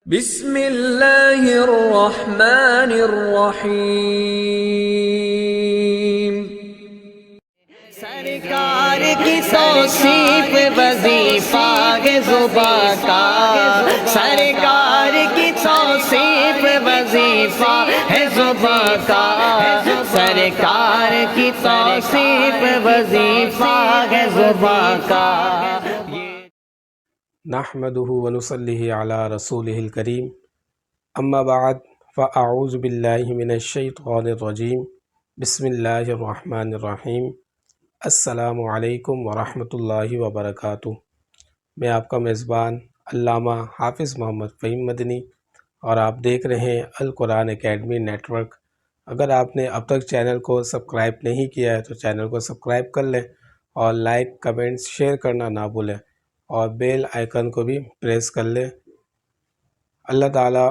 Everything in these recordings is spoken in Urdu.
بسم اللہ الرحمن الرحیم۔ سرکار کی توصیف وظیفہ ہے زباں کا، سرکار کی توصیف وظیفہ ہے زباں کا، سرکار کی توصیف وظیفہ ہے زباں کا۔ نحمده ونصلي على رسوله الكريم، اما بعد فاعوذ باللہ من الشیطان الرجیم، بسم اللہ الرحمن الرحیم۔ السلام علیکم ورحمۃ اللہ وبرکاتہ۔ میں آپ کا میزبان علامہ حافظ محمد فہیم مدنی، اور آپ دیکھ رہے ہیں القرآن اکیڈمی نیٹ ورک۔ اگر آپ نے اب تک چینل کو سبسکرائب نہیں کیا ہے تو چینل کو سبسکرائب کر لیں، اور لائک کمنٹس شیئر کرنا نہ بھولیں، اور بیل آئیکن کو بھی پریس کر لیں۔ اللہ تعالی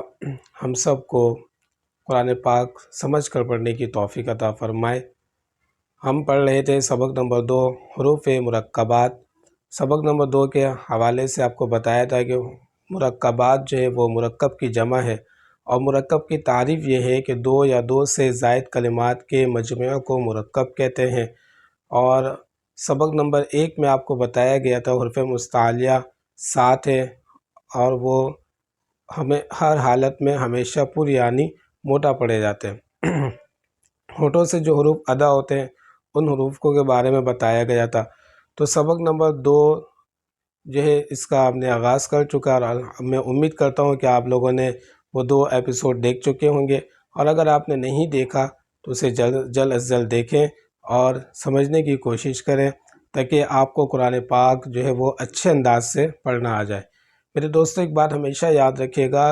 ہم سب کو قرآن پاک سمجھ کر پڑھنے کی توفیق عطا فرمائے۔ ہم پڑھ رہے تھے سبق نمبر 2 حروف مرکبات۔ سبق نمبر 2 کے حوالے سے آپ کو بتایا تھا کہ مرکبات جو ہے وہ مرکب کی جمع ہے، اور مرکب کی تعریف یہ ہے کہ 2 یا 2 سے زائد کلمات کے مجموعہ کو مرکب کہتے ہیں۔ اور سبق نمبر 1 میں آپ کو بتایا گیا تھا حروف مستعلیہ 7 ہے، اور وہ ہمیں ہر حالت میں ہمیشہ پر یعنی موٹا پڑے جاتے ہیں۔ ہونٹوں سے جو حروف ادا ہوتے ہیں ان حروف کو کے بارے میں بتایا گیا تھا۔ تو سبق نمبر 2 جو ہے اس کا آپ نے آغاز کر چکا، اور میں امید کرتا ہوں کہ آپ لوگوں نے وہ 2 ایپیسوڈ دیکھ چکے ہوں گے، اور اگر آپ نے نہیں دیکھا تو اسے جلد از جلد دیکھیں اور سمجھنے کی کوشش کریں، تاکہ آپ کو قرآن پاک جو ہے وہ اچھے انداز سے پڑھنا آ جائے۔ میرے دوستو، ایک بات ہمیشہ یاد رکھیے گا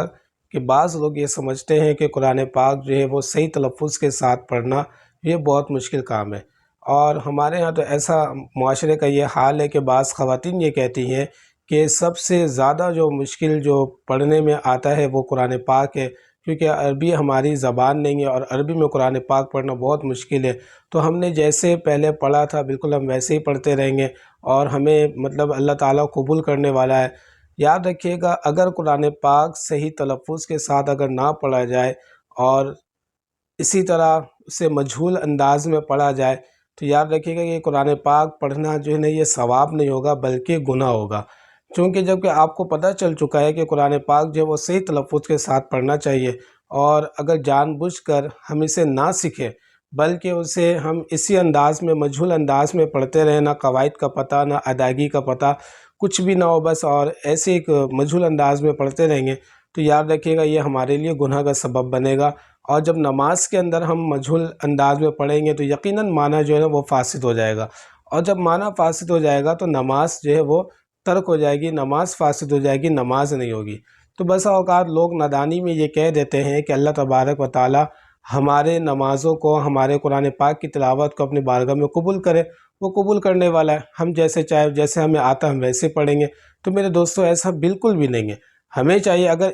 کہ بعض لوگ یہ سمجھتے ہیں کہ قرآن پاک جو ہے وہ صحیح تلفظ کے ساتھ پڑھنا یہ بہت مشکل کام ہے، اور ہمارے ہاں تو ایسا معاشرے کا یہ حال ہے کہ بعض خواتین یہ کہتی ہیں کہ سب سے زیادہ جو مشکل جو پڑھنے میں آتا ہے وہ قرآن پاک ہے، کیونکہ عربی ہماری زبان نہیں ہے، اور عربی میں قرآن پاک پڑھنا بہت مشکل ہے۔ تو ہم نے جیسے پہلے پڑھا تھا بالکل ہم ویسے ہی پڑھتے رہیں گے، اور ہمیں اللہ تعالیٰ قبول کرنے والا ہے۔ یاد رکھیے گا، اگر قرآن پاک صحیح تلفظ کے ساتھ اگر نہ پڑھا جائے، اور اسی طرح اسے مجہول انداز میں پڑھا جائے، تو یاد رکھیے گا کہ قرآن پاک پڑھنا جو ہے نا یہ ثواب نہیں ہوگا بلکہ گناہ ہوگا، چونکہ جب کہ آپ کو پتہ چل چکا ہے کہ قرآن پاک جو ہے وہ صحیح تلفظ کے ساتھ پڑھنا چاہیے، اور اگر جان بوجھ کر ہم اسے نہ سیکھیں بلکہ اسے ہم اسی انداز میں مجہول انداز میں پڑھتے رہیں، نہ قواعد کا پتہ نہ ادائیگی کا پتہ کچھ بھی نہ ہو، بس اور ایسے ایک مجہول انداز میں پڑھتے رہیں گے، تو یاد رکھیے گا یہ ہمارے لیے گناہ کا سبب بنے گا۔ اور جب نماز کے اندر ہم مجہول انداز میں پڑھیں گے تو یقیناً معنی جو ہے نا وہ فاسد ہو جائے گا، اور جب معنی فاسد ہو جائے گا تو نماز جو ہے وہ ترک ہو جائے گی، نماز فاسد ہو جائے گی، نماز نہیں ہوگی۔ تو بسا اوقات لوگ نادانی میں یہ کہہ دیتے ہیں کہ اللہ تبارک و تعالی ہمارے نمازوں کو، ہمارے قرآن پاک کی تلاوت کو اپنی بارگاہ میں قبول کرے، وہ قبول کرنے والا ہے، ہم جیسے چاہے جیسے ہمیں آتا ہم ویسے پڑھیں گے۔ تو میرے دوستو ایسا بالکل بھی نہیں ہے۔ ہمیں چاہیے اگر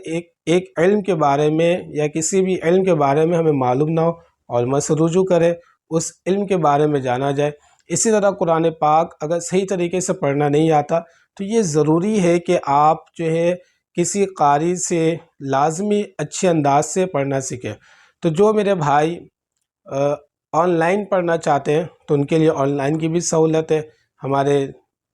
ایک علم کے بارے میں یا کسی بھی علم کے بارے میں ہمیں معلوم نہ ہو، علماء سے رجوع کرے، اس علم کے بارے میں جانا جائے۔ اسی طرح قرآن پاک اگر صحیح طریقے سے پڑھنا نہیں آتا تو یہ ضروری ہے کہ آپ جو ہے کسی قاری سے لازمی اچھے انداز سے پڑھنا سیکھیں۔ تو جو میرے بھائی آن لائن پڑھنا چاہتے ہیں تو ان کے لیے آن لائن کی بھی سہولت ہے۔ ہمارے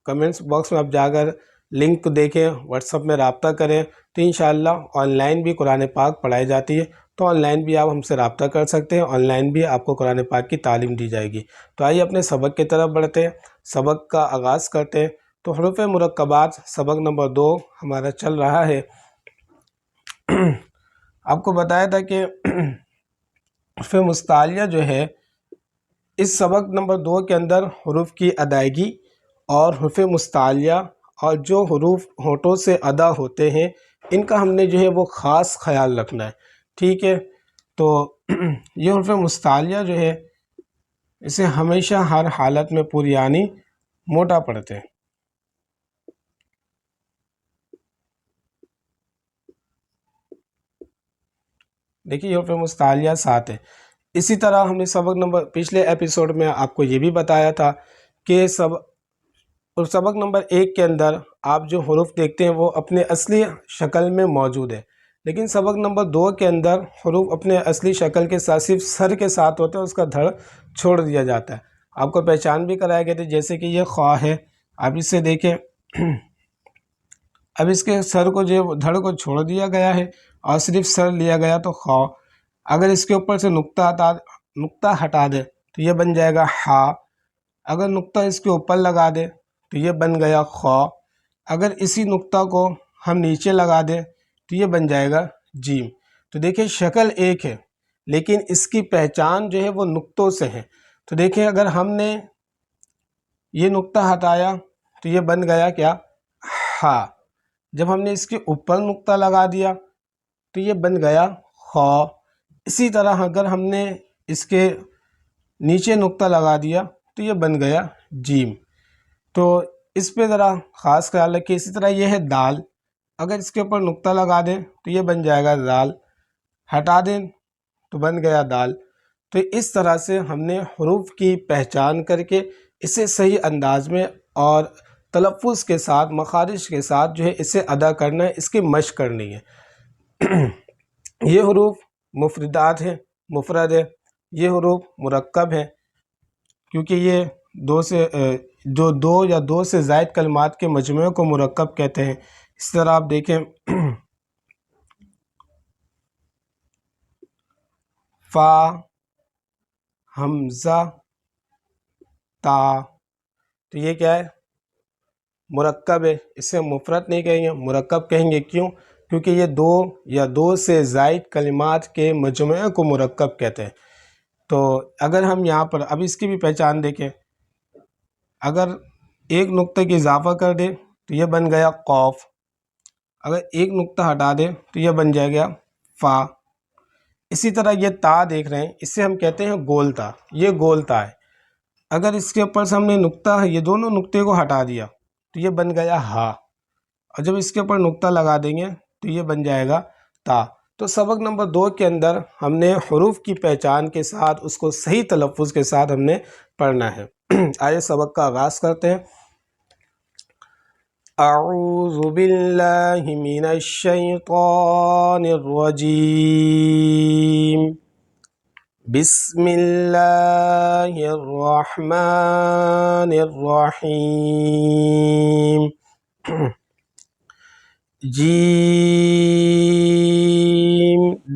کمنٹس باکس میں آپ جا کر لنک کو دیکھیں، واٹس ایپ میں رابطہ کریں، تو انشاءاللہ آن لائن بھی قرآن پاک پڑھائی جاتی ہے، تو آن لائن بھی آپ ہم سے رابطہ کر سکتے ہیں، آن لائن بھی آپ کو قرآن پاک کی تعلیم دی جائے گی۔ تو آئیے اپنے سبق کی طرف بڑھتے ہیں، سبق کا آغاز کرتے ہیں۔ تو حروف مرکبات سبق نمبر 2 ہمارا چل رہا ہے۔ آپ کو بتایا تھا کہ حروف مستعلیہ جو ہے اس سبق نمبر 2 کے اندر حروف کی ادائیگی اور حروف مستعلیہ اور جو حروف ہونٹوں سے ادا ہوتے ہیں ان کا ہم نے جو ہے وہ خاص خیال رکھنا ہے، ٹھیک ہے؟ تو یہ حروف مستعلیہ جو ہے اسے ہمیشہ ہر حالت میں پر یعنی موٹا پڑھتے ہیں۔ دیکھیے یہ حروف مستعلیہ 7 ہے۔ اسی طرح ہم نے سبق نمبر پچھلے ایپیسوڈ میں آپ کو یہ بھی بتایا تھا کہ سبق نمبر 1 کے اندر آپ جو حروف دیکھتے ہیں وہ اپنے اصلی شکل میں موجود ہے، لیکن سبق نمبر 2 کے اندر حروف اپنے اصلی شکل کے ساتھ صرف سر کے ساتھ ہوتے ہیں، اس کا دھڑ چھوڑ دیا جاتا ہے۔ آپ کو پہچان بھی کرایا گیا تھا، جیسے کہ یہ خواہ ہے، آپ اس سے دیکھیں اب اس کے سر کو جو دھڑ کو چھوڑ دیا گیا ہے اور صرف سر لیا گیا تو خواہ۔ اگر اس کے اوپر سے نقطہ ہٹا دے تو یہ بن جائے گا ہا، اگر نقطہ اس کے اوپر لگا دے تو یہ بن گیا خواہ، اگر اسی نقطہ کو ہم نیچے لگا دیں تو یہ بن جائے گا جیم۔ تو دیکھیں شکل ایک ہے لیکن اس کی پہچان جو ہے وہ نقطوں سے ہے۔ تو دیکھیں اگر ہم نے یہ نقطہ ہٹایا تو یہ بن گیا کیا؟ ہا۔ جب ہم نے اس کے اوپر نقطہ لگا دیا تو یہ بن گیا خا۔ اسی طرح اگر ہم نے اس کے نیچے نقطہ لگا دیا تو یہ بن گیا جیم۔ تو اس پہ ذرا خاص خیال رکھیں۔ اسی طرح یہ ہے دال، اگر اس کے اوپر نقطہ لگا دیں تو یہ بن جائے گا دال، ہٹا دیں تو بن گیا دال۔ تو اس طرح سے ہم نے حروف کی پہچان کر کے اسے صحیح انداز میں اور تلفظ کے ساتھ، مخارج کے ساتھ جو ہے اسے ادا کرنا ہے، اس کی مشق کرنی ہے۔ یہ حروف مفردات ہیں، مفرد ہے، یہ حروف مرکب ہیں کیونکہ یہ دو یا دو سے زائد کلمات کے مجموعے کو مرکب کہتے ہیں۔ اس طرح آپ دیکھیں فا، حمزہ، تا، تو یہ کیا ہے؟ مرکب ہے، اسے مفرد نہیں کہیں گے، مرکب کہیں گے۔ کیوں؟ کیونکہ یہ دو یا دو سے زائد کلمات کے مجموعے کو مرکب کہتے ہیں۔ تو اگر ہم یہاں پر اب اس کی بھی پہچان دیکھیں، اگر ایک نقطے کی اضافہ کر دیں تو یہ بن گیا قوف، اگر ایک نقطہ ہٹا دیں تو یہ بن جائے گا فا۔ اسی طرح یہ تا دیکھ رہے ہیں، اسے ہم کہتے ہیں گول تا، یہ گول تا ہے۔ اگر اس کے اوپر سے ہم نے نقطہ، یہ دونوں نقطے کو ہٹا دیا تو یہ بن گیا ہا، اور جب اس کے اوپر نقطہ لگا دیں گے تو یہ بن جائے گا تا۔ تو سبق نمبر 2 کے اندر ہم نے حروف کی پہچان کے ساتھ اس کو صحیح تلفظ کے ساتھ ہم نے پڑھنا ہے۔ آئیے سبق کا آغاز کرتے ہیں۔ اعوذ باللہ من الشیطان الرجیم، بسم اللہ الرحمن الرحیم۔ جیم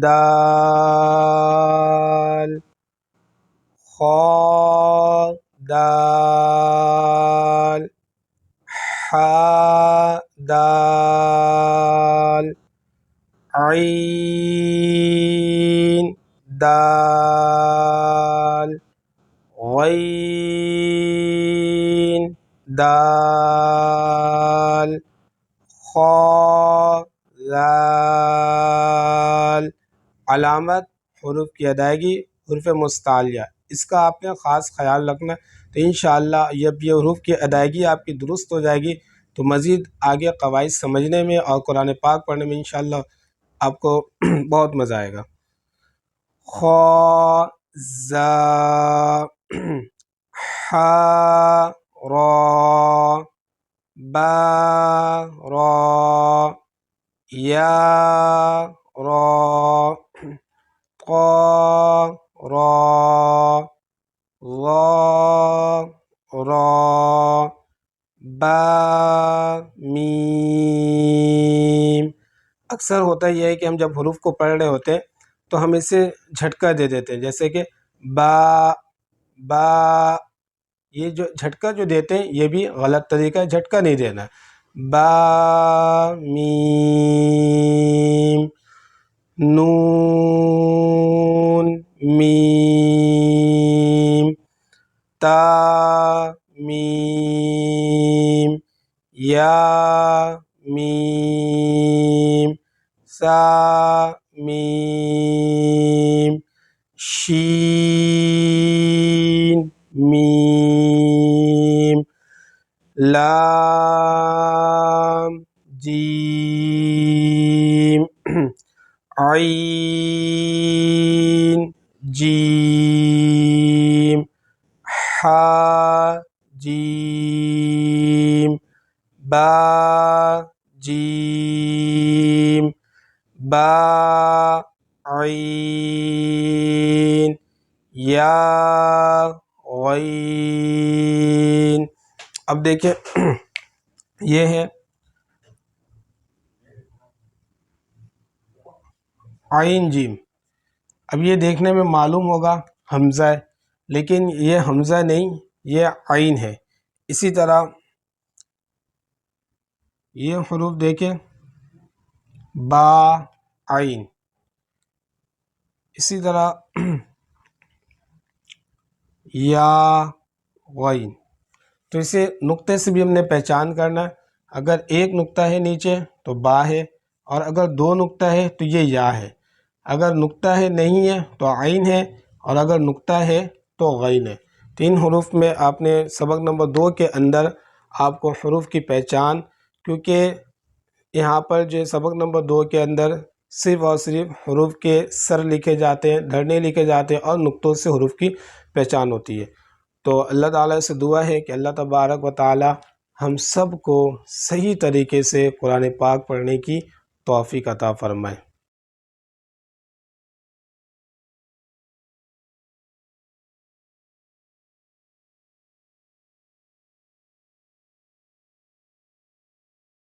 دال، خا دال، حا دال، عین دال، غین دال، خا دال۔ علامت حروف کی ادائیگی حروف مستعلیہ، اس کا آپ نے خاص خیال رکھنا ہے۔ تو انشاءاللہ جب یہ حروف کی ادائیگی آپ کی درست ہو جائے گی تو مزید آگے قواعد سمجھنے میں اور قرآن پاک پڑھنے میں انشاءاللہ آپ کو بہت مزہ آئے گا۔ خا زا، حا را، با را، یا را، قا را، ظا را، با میم۔ اکثر ہوتا یہ ہے کہ ہم جب حروف کو پڑھ رہے ہوتے ہیں تو ہم اسے جھٹکا دے دیتے ہیں، جیسے کہ با، یہ جو جھٹکا جو دیتے ہیں یہ بھی غلط طریقہ ہے، جھٹکا نہیں دینا ہے۔ با میم، نون میم، تا میم، یا میم، سا میم، شین میم، لام جیم، عین جیم، حا جیم، با جیم، با عین، یا غین۔ اب دیکھیں یہ ہے عین جیم۔ اب یہ دیکھنے میں معلوم ہوگا حمزہ ہے، لیکن یہ حمزہ نہیں، یہ عین ہے۔ اسی طرح یہ حروف دیکھیں، با عین، اسی طرح یا غین۔ تو اسے نقطے سے بھی ہم نے پہچان کرنا ہے، اگر ایک نقطہ ہے نیچے تو با ہے، اور اگر دو نقطہ ہے تو یہ یا ہے، اگر نقطہ ہے نہیں ہے تو عین ہے، اور اگر نقطہ ہے تو غین ہے۔ تو ان حروف میں آپ نے سبق نمبر 2 کے اندر آپ کو حروف کی پہچان، کیونکہ یہاں پر جو سبق نمبر 2 کے اندر صرف اور صرف حروف کے سر لکھے جاتے ہیں، دھرنے لکھے جاتے ہیں، اور نقطوں سے حروف کی پہچان ہوتی ہے۔ تو اللہ تعالیٰ سے دعا ہے کہ اللہ تبارک و تعالیٰ ہم سب کو صحیح طریقے سے قرآن پاک پڑھنے کی توفیق عطا فرمائے۔